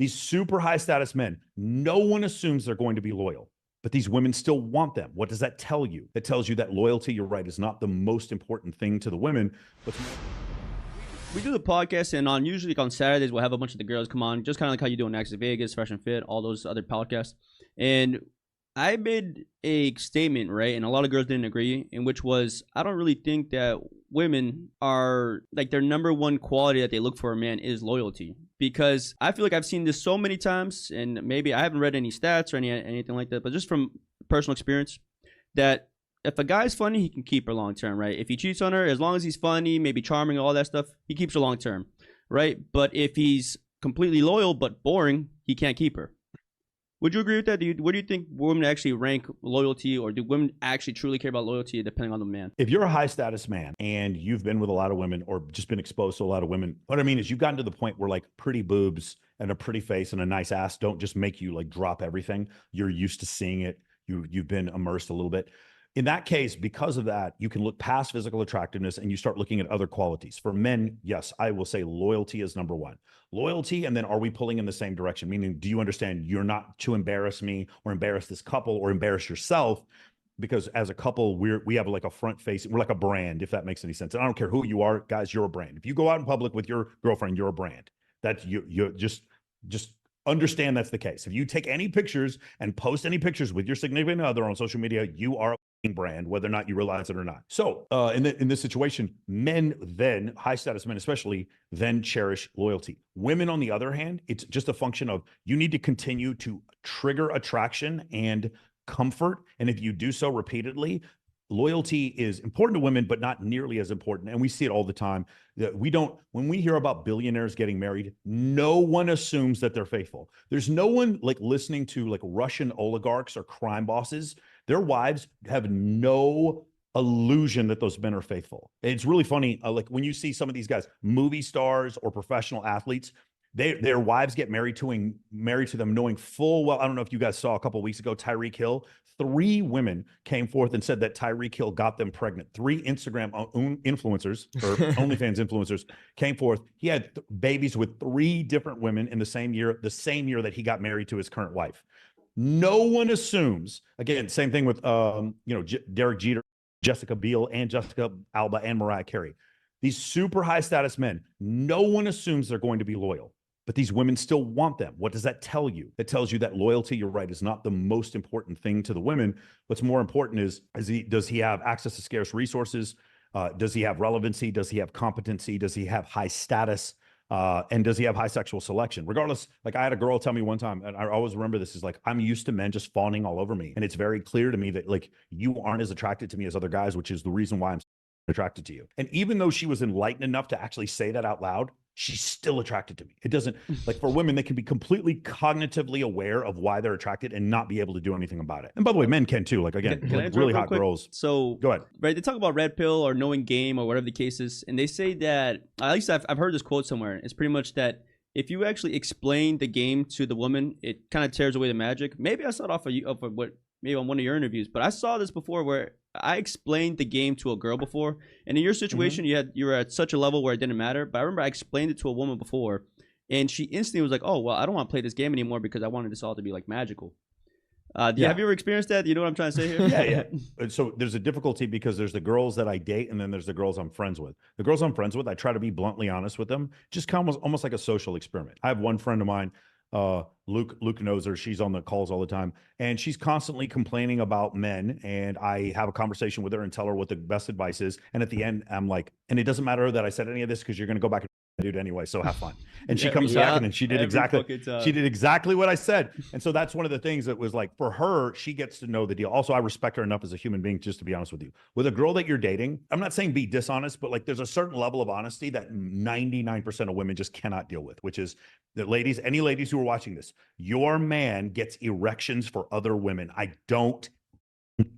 These super high status men, no one assumes they're going to be loyal, but these women still want them. What does that tell you? It tells you that loyalty, you're right, is not the most important thing to the women. We do the podcast, and usually on Saturdays we'll have a bunch of the girls come on, just kind of like how you do in Access Vegas, Fresh and Fit, all those other podcasts. And I made a statement, right, and a lot of girls didn't agree, in which was, I don't really think that women are, like, their number one quality that they look for a man is loyalty. Because I feel like I've seen this so many times, and maybe I haven't read any stats or anything like that, but just from personal experience, that if a guy's funny, he can keep her long term, right? If he cheats on her, as long as he's funny, maybe charming, all that stuff, he keeps her long term, right? But if he's completely loyal but boring, he can't keep her. Would you agree with that? What do you think women actually rank loyalty, or do women actually truly care about loyalty depending on the man? If you're a high status man and you've been with a lot of women or just been exposed to a lot of women, what I mean is you've gotten to the point where like pretty boobs and a pretty face and a nice ass don't just make you like drop everything. You're used to seeing it. You've been immersed a little bit. In that case, because of that, you can look past physical attractiveness and you start looking at other qualities. For men, yes, I will say loyalty is number one. Loyalty, and then are we pulling in the same direction? Meaning, do you understand you're not to embarrass me or embarrass this couple or embarrass yourself? Because as a couple, we have like a front face. We're like a brand, if that makes any sense. And I don't care who you are, guys, you're a brand. If you go out in public with your girlfriend, you're a brand. That's you just understand that's the case. If you take any pictures and post any pictures with your significant other on social media, you are a brand, whether or not you realize it or not. So in this situation, men then, high status men especially, then cherish loyalty. Women, on the other hand, it's just a function of you need to continue to trigger attraction and comfort. And if you do so repeatedly, loyalty is important to women, but not nearly as important. And we see it all the time that when we hear about billionaires getting married, no one assumes that they're faithful. There's no one like listening to like Russian oligarchs or crime bosses. Their wives have no illusion that those men are faithful. It's really funny. Like when you see some of these guys, movie stars or professional athletes, their wives get married to them knowing full well. I don't know if you guys saw a couple of weeks ago, Tyreek Hill, 3 women came forth and said that Tyreek Hill got them pregnant. 3 Instagram influencers or OnlyFans influencers came forth. He had babies with 3 different women in the same year that he got married to his current wife. No one assumes, again, same thing with Derek Jeter, Jessica Biel, and Jessica Alba and Mariah Carey. These super high status men, no one assumes they're going to be loyal, but these women still want them. What does that tell you? It tells you that loyalty, you're right, is not the most important thing to the women. What's more important does he have access to scarce resources? Does he have relevancy? Does he have competency? Does he have high status? And does he have high sexual selection? Regardless, like I had a girl tell me one time, and I always remember this, is like, I'm used to men just fawning all over me. And it's very clear to me that like you aren't as attracted to me as other guys, which is the reason why I'm attracted to you. And even though she was enlightened enough to actually say that out loud, she's still attracted to me. It doesn't, like, for women, they can be completely cognitively aware of why they're attracted and not be able to do anything about it. And by the way, men can too. Like, again, like really hot girls. So go ahead. Right, they talk about red pill or knowing game or whatever the case is, and they say that, at least I've heard this quote somewhere. It's pretty much that if you actually explain the game to the woman, it kind of tears away the magic. Maybe I saw it off of what maybe on one of your interviews, but I saw this before where I explained the game to a girl before, and in your situation, you were at such a level where it didn't matter. But I remember I explained it to a woman before, and she instantly was like, "Oh, well, I don't want to play this game anymore because I wanted this all to be like magical." Have you ever experienced that? You know what I'm trying to say here? Yeah. So there's a difficulty because there's the girls that I date, and then there's the girls I'm friends with. The girls I'm friends with, I try to be bluntly honest with them, just kind of almost like a social experiment. I have one friend of mine. Luke knows her. She's on the calls all the time, and she's constantly complaining about men. And I have a conversation with her and tell her what the best advice is. And at the end, I'm like, and it doesn't matter that I said any of this because you're going to go back and dude anyway. So have fun. And she comes back and she did exactly what I said. And so that's one of the things that was like, for her, she gets to know the deal. Also, I respect her enough as a human being, just to be honest with you. With a girl that you're dating, I'm not saying be dishonest, but like there's a certain level of honesty that 99% of women just cannot deal with, which is that ladies, any ladies who are watching this, your man gets erections for other women. I don't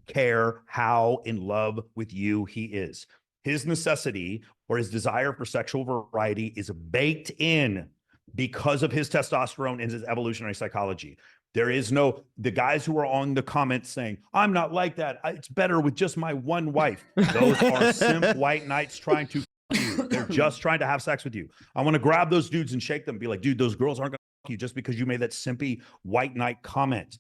care how in love with you he is. His necessity or his desire for sexual variety is baked in because of his testosterone and his evolutionary psychology. There is the guys who are on the comments saying, I'm not like that. It's better with just my one wife. Those are simp white knights trying to you. They're just trying to have sex with you. I want to grab those dudes and shake them and be like, dude, those girls aren't going you just because you made that simpy white knight comment.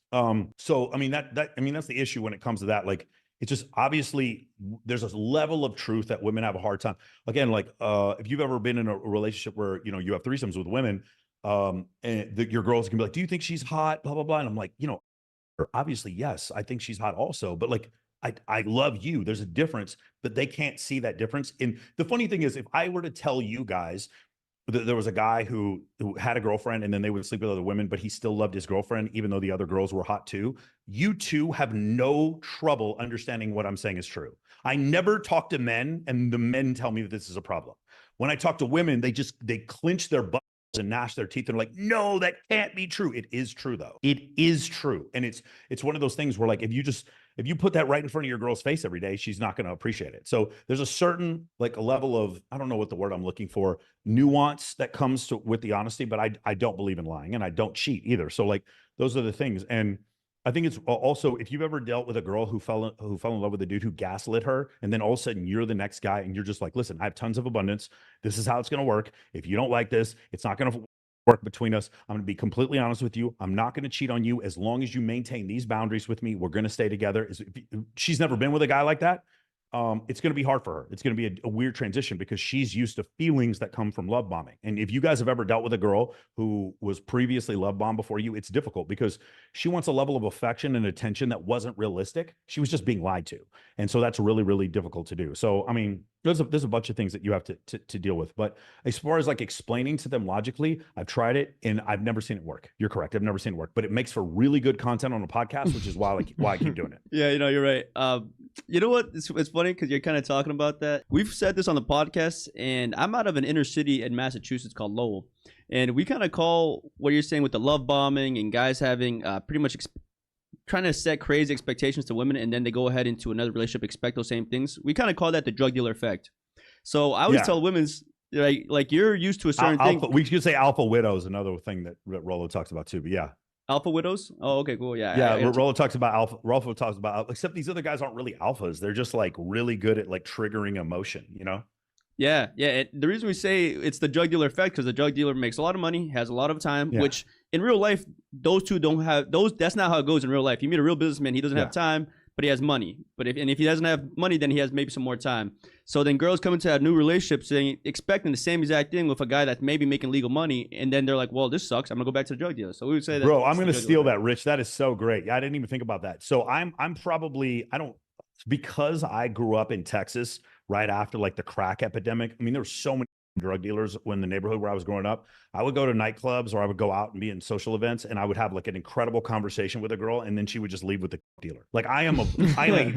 So I mean that's the issue when it comes to that. Like, it's just obviously there's a level of truth that women have a hard time. Again, like if you've ever been in a relationship where you have threesomes with women, and your girls can be like, "Do you think she's hot?" Blah blah blah, and I'm like, obviously yes, I think she's hot also, but like I love you. There's a difference, but they can't see that difference. And the funny thing is, if I were to tell you guys there was a guy who had a girlfriend and then they would sleep with other women, but he still loved his girlfriend, even though the other girls were hot too. You two have no trouble understanding what I'm saying is true. I never talk to men and the men tell me that this is a problem. When I talk to women, they clench their butts and gnash their teeth and like, no, that can't be true. It is true though. It is true. And it's one of those things where like, if you put that right in front of your girl's face every day, she's not going to appreciate it. So there's a certain like a level of, I don't know what the word I'm looking for, nuance that comes with the honesty, but I don't believe in lying and I don't cheat either. So like those are the things. And I think it's also, if you've ever dealt with a girl who fell in love with a dude who gaslit her, and then all of a sudden you're the next guy and you're just like, listen, I have tons of abundance. This is how it's going to work. If you don't like this, it's not going to work between us. I'm going to be completely honest with you. I'm not going to cheat on you. As long as you maintain these boundaries with me, we're going to stay together. She's never been with a guy like that. It's going to be hard for her. It's going to be a weird transition because she's used to feelings that come from love bombing. And if you guys have ever dealt with a girl who was previously love bombed before you, it's difficult because she wants a level of affection and attention that wasn't realistic. She was just being lied to. And so that's really, really difficult to do. So, I mean, there's a bunch of things that you have to deal with. But as far as like explaining to them logically, I've tried it and I've never seen it work. You're correct. I've never seen it work, but it makes for really good content on a podcast, which is why I keep doing it. Yeah, you're right. You know what? It's funny because you're kind of talking about that. We've said this on the podcast, and I'm out of an inner city in Massachusetts called Lowell. And we kind of call what you're saying with the love bombing and guys having pretty much trying to set crazy expectations to women, and then they go ahead into another relationship, expect those same things. We kind of call that the drug dealer effect. So I always tell women's, like you're used to a certain thing. We could say alpha widows, another thing that Rollo talks about too, but yeah. Alpha widows? Oh, okay, cool. Yeah. Yeah. Rollo talks about alpha. Rollo talks about, except these other guys aren't really alphas. They're just like really good at like triggering emotion, Yeah. The reason we say it's the drug dealer effect because the drug dealer makes a lot of money, has a lot of time, which in real life, those two don't have those. That's not how it goes in real life. You meet a real businessman, he doesn't have time, but he has money. But if he doesn't have money, then he has maybe some more time. So then girls come into a new relationship saying, expecting the same exact thing with a guy that's maybe making legal money. And then they're like, well, this sucks. I'm gonna go back to the drug dealer. So we would say that. Bro, I'm going to steal that, Rich. That is so great. Yeah, I didn't even think about that. So because I grew up in Texas right after like the crack epidemic. I mean, there were so many drug dealers in the neighborhood where I was growing up. I would go to nightclubs or I would go out and be in social events and I would have like an incredible conversation with a girl and then she would just leave with the dealer. Like I am a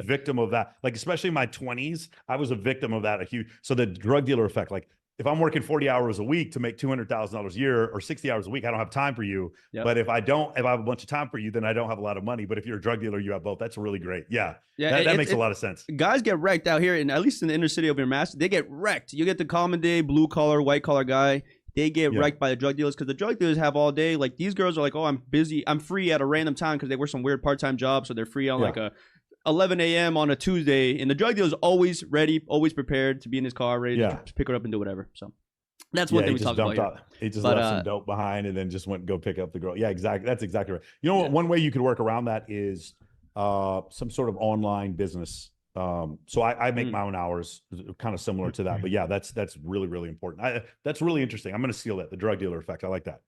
victim of that. Like, especially in my 20s, I was a victim of that. So the drug dealer effect, like if I'm working 40 hours a week to make $200,000 a year or 60 hours a week, I don't have time for you. Yep. But if I have a bunch of time for you, then I don't have a lot of money. But if you're a drug dealer, you have both. That's really great. Yeah. That makes a lot of sense. Guys get wrecked out here, and at least in the inner city of your Mass, they get wrecked. You get the common day, blue collar, white collar guy. They get wrecked by the drug dealers because the drug dealers have all day. Like these girls are like, oh, I'm busy. I'm free at a random time because they work some weird part-time job. So they're free on like a 11 a.m. on a Tuesday. And the drug dealer's always ready, always prepared to be in his car, ready to pick her up and do whatever. So that's one thing we talked about. He just left some dope behind and then just went and go pick up the girl. Yeah, exactly. That's exactly right. You know what? One way you could work around that is some sort of online business. So I make my own hours, kind of similar to that. But yeah, that's really, really important. That's really interesting. I'm going to steal that, the drug dealer effect. I like that.